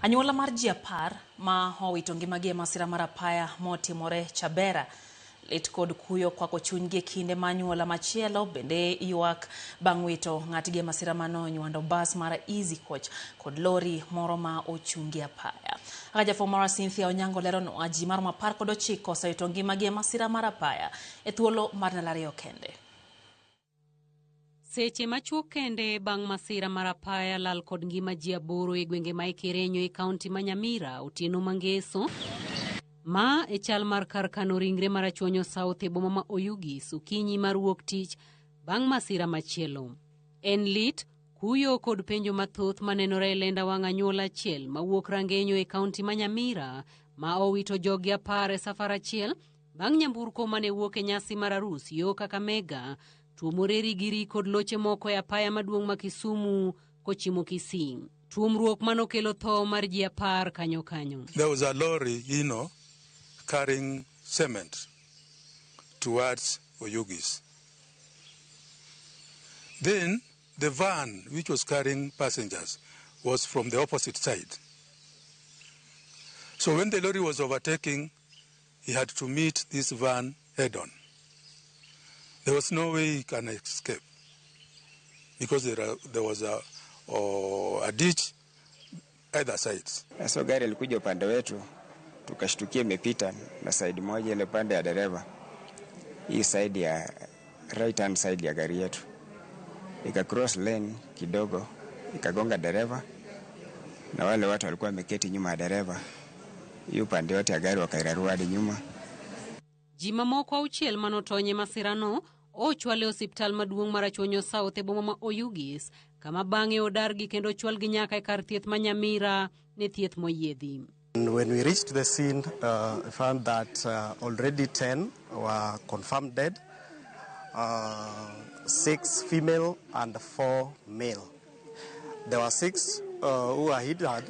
Anyuola mar ji 10 ma owito ngimagi e masira mar apaya motimore Chabera lit kod kuyo kwako chunygi e kinde ma anyuola machielo bende ywak bang' wito ng'atgi e masira manonywando bas mar Easy Coach kod lori moro ma ochungi apaya. Jafwambo mara Cynthia Onyango leronwa ji maromo 19 osewito ngimagi e masira mar apaya e thuolo mar ndalo 2 kende. Seche machuok kende bang' masira mar apaya lal kod ngima ji 8 e gwenge ma Ikirenyo e kaunti ma Nyamira otieno mangeso. Ma e chal mar kar kano ringre mar Achonyo South e boma ma Oyugis okinyi mar wuok tich bang' masira machielo. En lit, kuyo kod penjo mathoth manenore e lenda wang' anyuola achiel ma wuok Rangenyo e kaunti ma Nyamira ma owito jogi 10 e safar achiel bang' nyamburko mane wuok e nyasi mar arus yo Kakamega tuomore rigiri kod loche moko e apaya maduong' ma Kisumu kochimo Kisii. Tuomruok manokelo tho mar ji 10 kanyo. There was a lorry, carrying cement towards Oyugis. Then the van, which was carrying passengers, was from the opposite side. So when the lorry was overtaking, he had to meet this van head-on. There was no way he can escape because there was a ditch either sides. So gari ilikuja upande wetu, tukashtukia imepita na side moja ile pande ya dereva. Hii side ya right hand side ya gari yetu. Ika cross lane kidogo, ikagonga dereva na wale watu walikuwa wameketi nyuma ya dereva. Hiyo pande yote ya gari wakairarua hadi nyuma. Jima moko auchiel manotonye masirano ochwale osiptal maduong' mar Achonyo South e boma ma Oyugis kama bang'e odargi kendo ochwalgi nyaka e kar thieth ma Nyamira ne thieth moyiedhi. When we reached the scene, we found that already 10 were confirmed dead, 6 female and 4 male. There were 6 who were hidden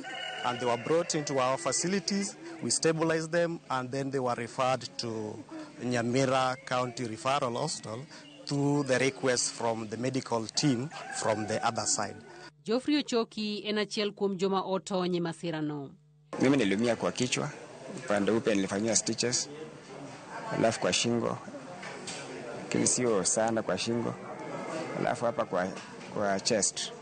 and they were brought into our facilities. We stabilized them and then they were referred to Nyamira County Referral Hospital through the request from the medical team from the other side. Geoffrey Ochoki en achiel kuom joma otonye masirano. Mimi niliumia kwa kichwa, upande upe nilifanyia stitches, alafu kwa shingo, lakini sio sana kwa shingo, alafu hapa kwa chest,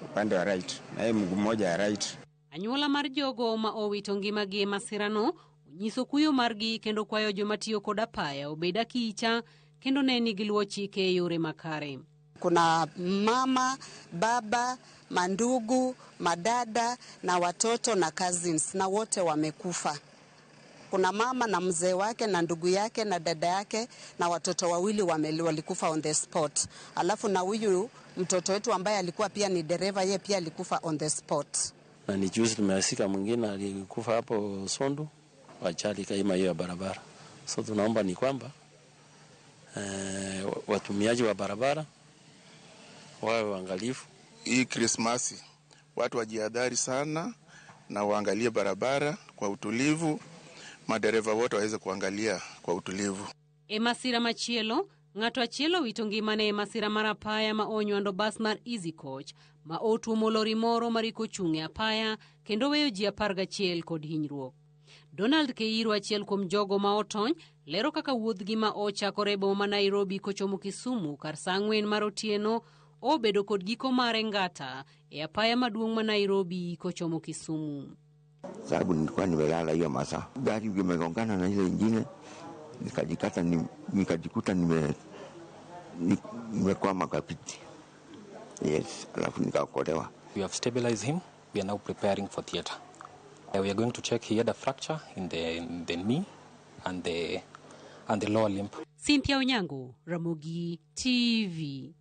upande wa right, na hii mguu mmoja ya right. Anyuola mar jogo ma owito ngimagi e masirano onyiso kuyo margi kendo kwayo joma tiyo kod apaya obed akicha kendo ne nigi luwo chike e yore makare. Kuna mama, baba, mandugu, madada na watoto na cousins na wote wamekufa. Kuna mama na mzee wake na ndugu yake na dada yake na watoto wawili walikufa on the spot. Alafu na huyu mtoto wetu ambaye alikuwa pia ni dereva, yeye pia alikufa on the spot. Na ni juzi tumehusika mwingine alikufa hapo Sondu ajali kama hiyo ya barabara. So tunaomba ni kwamba watumiaji wa barabara wawe waangalifu. Hii Christmas watu wajihadhari sana na waangalie barabara kwa utulivu, madereva wote waweze kuangalia kwa utulivu. E masira machielo, ng'ato achielo wito ngimane e masira mar apaya ma onywando bas mar Easy Coach ma otuomo lori moro mariko chung'e apaya kendo weyo ji 11 kod hinyruok. Donald Keiro achiel kuom jogo ma otony lero kaka wuodhgi ma ochakore e boma ma Nairobi kochomo Kisumu kar saa 4 mar otieno obedo kod giko mare ngata e apaya maduong' ma Nairobi kochomo Kisumu. Sababu nilikuwa nimelala hiyo masaa, gari imegongana na ile nyingine, nikajikuta nimekwama kapiti. Yes, alafu nikaokolewa. We have stabilized him. We are now preparing for theater. We are going to check he had a fracture in the knee and the lower limb. Cynthia Onyango, Ramogi TV.